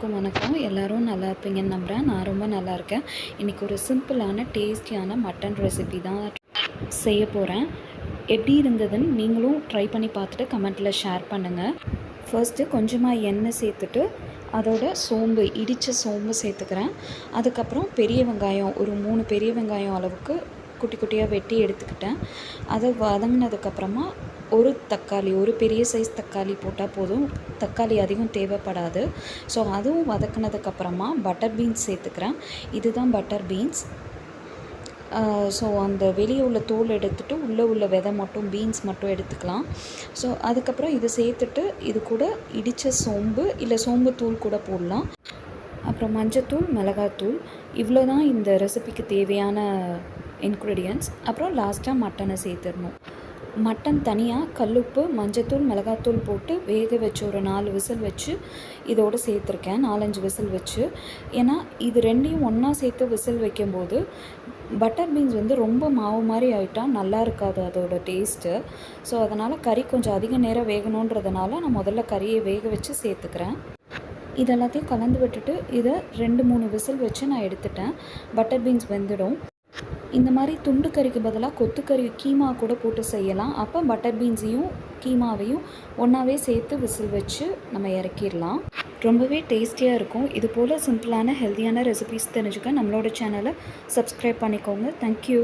எல்லாருக்கும் வணக்கம். எல்லாரும் நல்லா இருப்பீங்கன்னு நம்புகிறேன். நான் ரொம்ப நல்லா இருக்கேன். இன்றைக்கி ஒரு சிம்பிளான டேஸ்டியான மட்டன் ரெசிபி தான் செய்ய போகிறேன். எப்படி இருந்ததுன்னு நீங்களும் ட்ரை பண்ணி பார்த்துட்டு கமெண்ட்டில் ஷேர் பண்ணுங்கள். ஃபர்ஸ்ட்டு கொஞ்சமாக எண்ணெய் சேர்த்துட்டு அதோட சோம்பு, இடித்த சோம்பு சேர்த்துக்கிறேன். அதுக்கப்புறம் பெரிய வெங்காயம், ஒரு 3 பெரிய வெங்காயம் அளவுக்கு குட்டி குட்டியாக வெட்டி எடுத்துக்கிட்டேன். அதை வதங்கினதுக்கப்புறமா ஒரு தக்காளி, ஒரு பெரிய சைஸ் தக்காளி போட்டால் போதும், தக்காளி அதிகம் தேவைப்படாது. ஸோ அதுவும் வதக்கினதுக்கப்புறமா பட்டர் பீன்ஸ் சேர்த்துக்கிறேன். இதுதான் பட்டர் பீன்ஸ். ஸோ அந்த வெளியே உள்ள தோல் எடுத்துகிட்டு உள்ளே உள்ள விதை மட்டும், பீன்ஸ் மட்டும் எடுத்துக்கலாம். ஸோ அதுக்கப்புறம் இது சேர்த்துட்டு இது கூட இடித்த சோம்பு இல்லை சோம்பு தூள் கூட போடலாம். அப்புறம் மஞ்சத்தூள், மிளகாத்தூள், இவ்வளோ தான் இந்த ரெசிபிக்கு தேவையான இன்க்ரீடியன்ட்ஸ். அப்புறம் லாஸ்ட்டாக மட்டனை சேர்த்துடணும். மட்டன் தனியாக கல்லுப்பு, மஞ்சத்தூள், மிளகாத்தூள் போட்டு வேக வச்சு ஒரு 4 விசில் வச்சு இதோடு சேர்த்துருக்கேன். 4-5 விசில் வச்சு. ஏன்னா இது ரெண்டையும் ஒன்றா சேர்த்து விசில் வைக்கும்போது பட்டர் பீன்ஸ் ரொம்ப மாவு மாதிரி ஆகிட்டால் நல்லா இருக்காது அதோட டேஸ்ட்டு. ஸோ அதனால் கறி கொஞ்சம் அதிக நேரம் வேகணுன்றதுனால நான் முதல்ல கறியை வேக வச்சு சேர்த்துக்கிறேன். இதெல்லாத்தையும் கலந்து விட்டுட்டு இதை 2-3 விசில் வச்சு நான் எடுத்துட்டேன். பட்டர் பீன்ஸ் வெந்துடும். இந்த மாதிரி துண்டு கறிக்கு பதிலாக கொத்துக்கறி, கீமா கூட போட்டு செய்யலாம். அப்போ பட்டர் பீன்ஸையும் கீமாவையும் ஒன்றாவே சேர்த்து விசில் வச்சு நம்ம இறக்கிடலாம். ரொம்பவே டேஸ்டியாக இருக்கும். இது போல் சிம்பிளான ஹெல்த்தியான ரெசிபிஸ் தெரிஞ்சுக்க நம்மளோட சேனலை சப்ஸ்கிரைப் பண்ணிக்கோங்க. தேங்க்யூ.